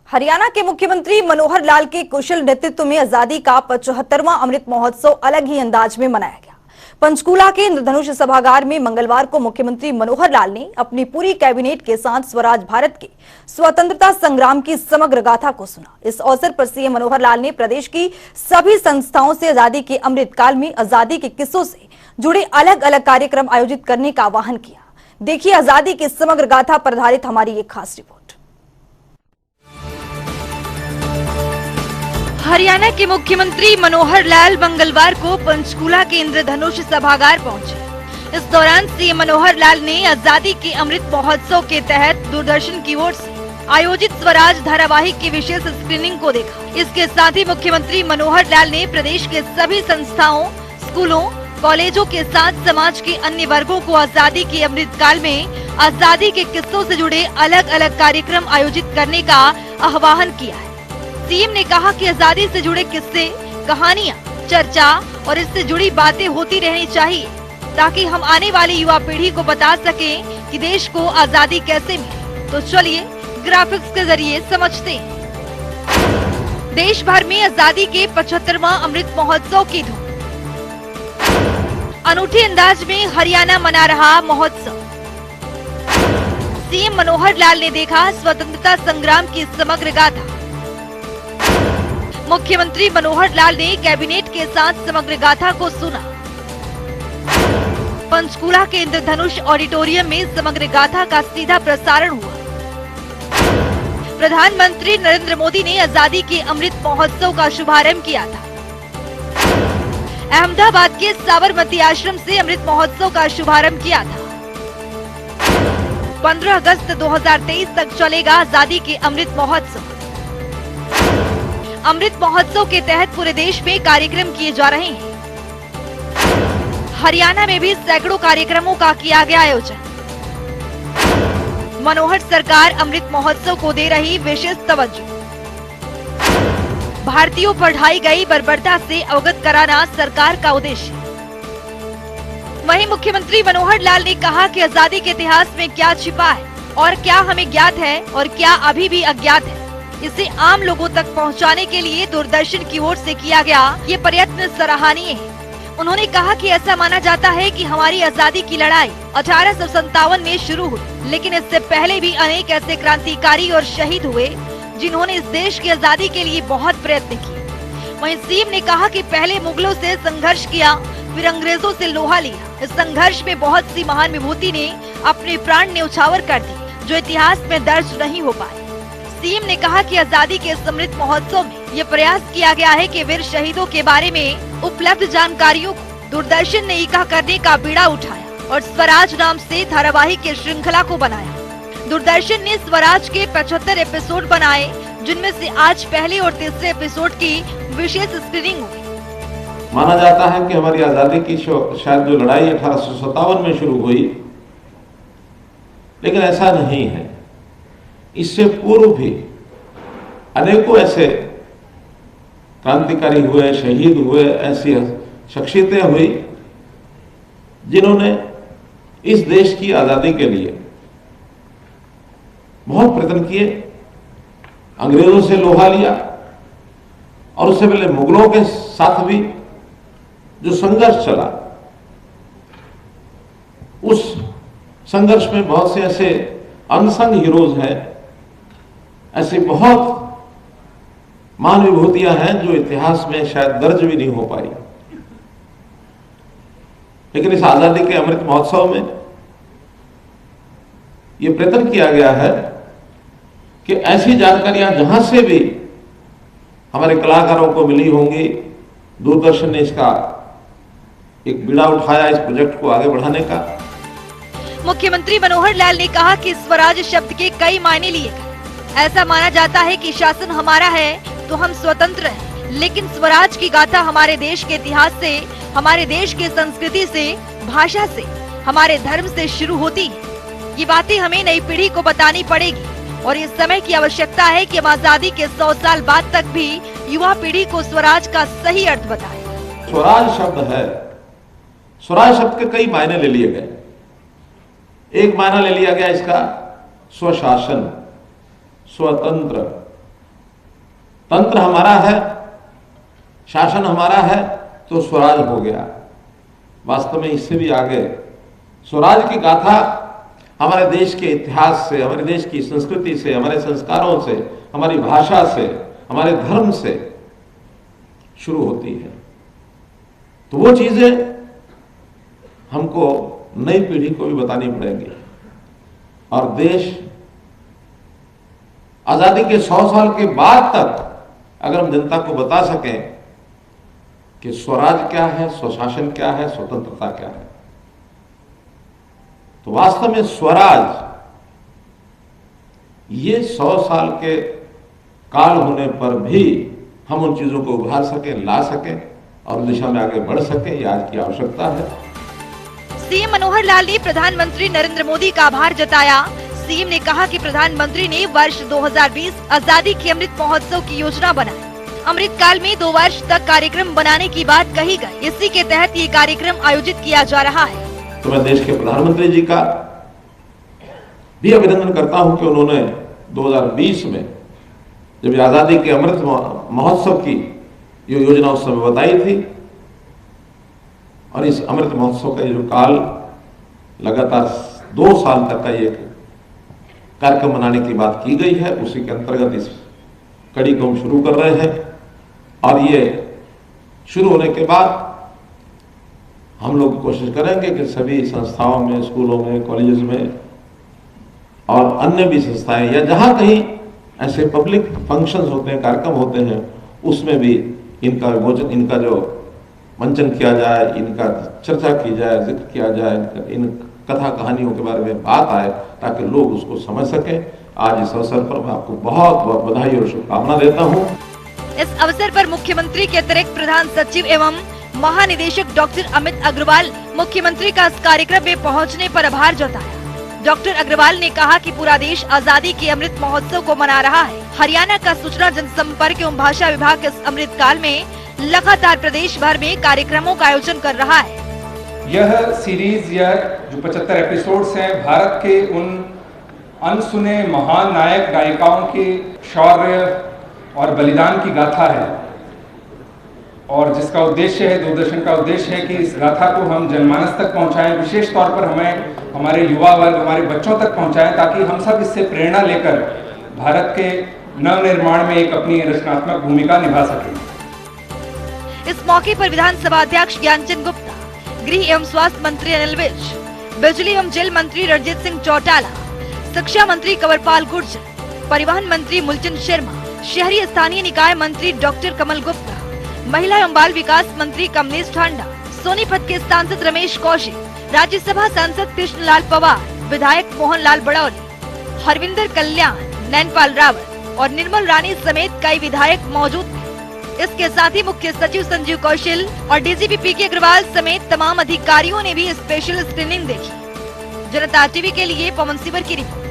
हरियाणा के मुख्यमंत्री मनोहर लाल के कुशल नेतृत्व में आजादी का 75वां अमृत महोत्सव अलग ही अंदाज में मनाया गया। पंचकूला के इंद्रधनुष सभागार में मंगलवार को मुख्यमंत्री मनोहर लाल ने अपनी पूरी कैबिनेट के साथ स्वराज भारत के स्वतंत्रता संग्राम की समग्र गाथा को सुना। इस अवसर पर सीएम मनोहर लाल ने प्रदेश की सभी संस्थाओं से आजादी के अमृत काल में आजादी के किस्सों से जुड़े अलग अलग कार्यक्रम आयोजित करने का आह्वान किया। देखिए आजादी की समग्र गाथा पर आधारित हमारी एक खास रिपोर्ट। हरियाणा के मुख्यमंत्री मनोहर लाल मंगलवार को पंचकूला के इंद्रधनुष सभागार पहुंचे। इस दौरान सीएम मनोहर लाल ने आजादी के अमृत महोत्सव के तहत दूरदर्शन की ओर से आयोजित स्वराज धारावाहिक की विशेष स्क्रीनिंग को देखा। इसके साथ ही मुख्यमंत्री मनोहर लाल ने प्रदेश के सभी संस्थाओं, स्कूलों, कॉलेजों के साथ समाज के अन्य वर्गों को आजादी के अमृत काल में आजादी के किस्सों से जुड़े अलग अलग कार्यक्रम आयोजित करने का आह्वान किया है। सीएम ने कहा कि आजादी से जुड़े किस्से, कहानियां, चर्चा और इससे जुड़ी बातें होती रहनी चाहिए ताकि हम आने वाली युवा पीढ़ी को बता सकें कि देश को आजादी कैसे मिली। तो चलिए ग्राफिक्स के जरिए समझते हैं। देश भर में आजादी के 75वां अमृत महोत्सव की धूम। अनूठे अंदाज में हरियाणा मना रहा महोत्सव। सीएम मनोहर लाल ने देखा स्वतंत्रता संग्राम की समग्र गाथा। मुख्यमंत्री मनोहर लाल ने कैबिनेट के साथ समग्र गाथा को सुना। पंचकूला के इंद्रधनुष ऑडिटोरियम में समग्र गाथा का सीधा प्रसारण हुआ। प्रधानमंत्री नरेंद्र मोदी ने आजादी के अमृत महोत्सव का शुभारंभ किया था। अहमदाबाद के साबरमती आश्रम से अमृत महोत्सव का शुभारंभ किया था। 15 अगस्त 2023 तक चलेगा आजादी के अमृत महोत्सव। अमृत महोत्सव के तहत पूरे देश में कार्यक्रम किए जा रहे हैं। हरियाणा में भी सैकड़ों कार्यक्रमों का किया गया आयोजन। मनोहर सरकार अमृत महोत्सव को दे रही विशेष तवज्जो। भारतीयों पर ढाई गई बर्बरता से अवगत कराना सरकार का उद्देश्य। वहीं मुख्यमंत्री मनोहर लाल ने कहा कि आजादी के इतिहास में क्या छिपा है और क्या हमें ज्ञात है और क्या अभी भी अज्ञात है, इसे आम लोगों तक पहुंचाने के लिए दूरदर्शन की ओर से किया गया ये प्रयत्न सराहनीय है। उन्होंने कहा कि ऐसा माना जाता है कि हमारी आजादी की लड़ाई 1857 में शुरू हुई, लेकिन इससे पहले भी अनेक ऐसे क्रांतिकारी और शहीद हुए जिन्होंने इस देश की आजादी के लिए बहुत प्रयत्न किए। वहीं सीएम ने कहा कि पहले मुगलों से संघर्ष किया, फिर अंग्रेजों से लोहा लिया। इस संघर्ष में बहुत सी महान विभूति ने अपने प्राण न्यौछावर कर दी जो इतिहास में दर्ज नहीं हो पाए। सीएम ने कहा कि आजादी के अमृत महोत्सव में ये प्रयास किया गया है कि वीर शहीदों के बारे में उपलब्ध जानकारियों को दूरदर्शन ने इकट्ठा करने का बीड़ा उठाया और स्वराज नाम से धारावाहिक की श्रृंखला को बनाया। दूरदर्शन ने स्वराज के 75 एपिसोड बनाए, जिनमें से आज पहले और तीसरे एपिसोड की विशेष स्क्रीनिंग हुई। माना जाता है कि हमारी आजादी की शायद जो लड़ाई 1857 में शुरू हुई, लेकिन ऐसा नहीं है। इससे पूर्व भी अनेकों ऐसे क्रांतिकारी हुए, शहीद हुए, ऐसी शख्सियतें हुई जिन्होंने इस देश की आजादी के लिए बहुत प्रयत्न किए, अंग्रेजों से लोहा लिया और उससे पहले मुगलों के साथ भी जो संघर्ष चला, उस संघर्ष में बहुत से ऐसे अनसंग हीरोज हैं, ऐसी बहुत महान विभूतियां हैं जो इतिहास में शायद दर्ज भी नहीं हो पाई। लेकिन इस आजादी के अमृत महोत्सव में यह प्रयत्न किया गया है कि ऐसी जानकारियां जहां से भी हमारे कलाकारों को मिली होंगी, दूरदर्शन ने इसका एक बीड़ा उठाया इस प्रोजेक्ट को आगे बढ़ाने का। मुख्यमंत्री मनोहर लाल ने कहा कि स्वराज शब्द के कई मायने लिए गए। ऐसा माना जाता है कि शासन हमारा है तो हम स्वतंत्र हैं, लेकिन स्वराज की गाथा हमारे देश के इतिहास से, हमारे देश के संस्कृति से, भाषा से, हमारे धर्म से शुरू होती है। ये बातें हमें नई पीढ़ी को बतानी पड़ेगी और इस समय की आवश्यकता है कि हम आजादी के 100 साल बाद तक भी युवा पीढ़ी को स्वराज का सही अर्थ बताएं। स्वराज शब्द है, स्वराज शब्द के कई मायने ले लिए गए। एक मायना ले लिया गया इसका स्वशासन, स्वतंत्र, तंत्र हमारा है, शासन हमारा है, तो स्वराज हो गया। वास्तव में इससे भी आगे स्वराज की गाथा हमारे देश के इतिहास से, हमारे देश की संस्कृति से, हमारे संस्कारों से, हमारी भाषा से, हमारे धर्म से शुरू होती है। तो वो चीजें हमको नई पीढ़ी को भी बतानी पड़ेंगी। और देश आजादी के 100 साल के बाद तक अगर हम जनता को बता सकें कि स्वराज क्या है, स्वशासन क्या है, स्वतंत्रता क्या है, तो वास्तव में स्वराज ये 100 साल के काल होने पर भी हम उन चीजों को उभार सकें, ला सकें और दिशा में आगे बढ़ सकें, ये आज की आवश्यकता है। सीएम मनोहर लाल ने प्रधानमंत्री नरेंद्र मोदी का आभार जताया। सीएम ने कहा कि प्रधानमंत्री ने वर्ष 2020 आजादी के अमृत महोत्सव की योजना बनाई। अमृत काल में 2 वर्ष तक कार्यक्रम बनाने की बात कही गई। इसी के तहत ये कार्यक्रम आयोजित किया जा रहा है। तो मैं देश के प्रधानमंत्री जी का भी अभिनंदन करता हूं कि उन्होंने 2020 में जब आजादी के अमृत महोत्सव की ये योजना उस समय बताई थी, और इस अमृत महोत्सव का ये जो काल लगातार 2 साल तक का ये कार्यक्रम मनाने की बात की गई है, उसी के अंतर्गत इस कड़ी को हम शुरू कर रहे हैं। और ये शुरू होने के बाद हम लोग कोशिश करेंगे कि सभी संस्थाओं में, स्कूलों में, कॉलेजेस में और अन्य भी संस्थाएं या जहां कहीं ऐसे पब्लिक फंक्शंस होते हैं, कार्यक्रम होते हैं, उसमें भी इनका जो मंचन किया जाए, इनका चर्चा की जाए, जिक्र किया जाए, इन कथा कहानियों के बारे में बात आए ताकि लोग उसको समझ सकें। आज इस अवसर पर मैं आपको बहुत बहुत बधाई और शुभकामना देता हूँ। इस अवसर पर मुख्यमंत्री के अतिरिक्त प्रधान सचिव एवं महानिदेशक डॉक्टर अमित अग्रवाल मुख्यमंत्री का इस कार्यक्रम में पहुंचने पर आभार जताया। डॉक्टर अग्रवाल ने कहा कि पूरा देश आजादी के अमृत महोत्सव को मना रहा है। हरियाणा का सूचना जनसंपर्क एवं भाषा विभाग इस अमृत काल में लगातार प्रदेश भर में कार्यक्रमों का आयोजन कर रहा है। यह सीरीज या जो 75 एपिसोड्स हैं, भारत के उन अनसुने महान नायक नायिकाओं के शौर्य और बलिदान की गाथा है, और जिसका उद्देश्य है, दूरदर्शन का उद्देश्य है कि इस गाथा को हम जनमानस तक पहुंचाएं, विशेष तौर पर हमें हमारे युवा वर्ग, हमारे बच्चों तक पहुंचाएं, ताकि हम सब इससे प्रेरणा लेकर भारत के नवनिर्माण में एक अपनी रचनात्मक भूमिका निभा सकें। इस मौके पर विधानसभा अध्यक्ष ज्ञानचंद गुप्ता, गृह एवं स्वास्थ्य मंत्री अनिल विज, बिजली एवं जल मंत्री रणजीत सिंह चौटाला, शिक्षा मंत्री कंवरपाल गुर्जर, परिवहन मंत्री मूलचंद शर्मा, शहरी स्थानीय निकाय मंत्री डॉक्टर कमल गुप्ता, महिला एवं बाल विकास मंत्री कमलेश ठांडा, सोनीपत के सांसद रमेश कौशिक, राज्यसभा सांसद कृष्णलाल पवार, विधायक मोहनलाल बड़ौली, हरविंदर कल्याण, नैनपाल रावत और निर्मल रानी समेत कई विधायक मौजूद थे। इसके साथ ही मुख्य सचिव संजीव कौशल और डीजीपी पीके अग्रवाल समेत तमाम अधिकारियों ने भी स्पेशल स्क्रीनिंग देखी। जनता टीवी के लिए पवन सिवर की रिपोर्ट।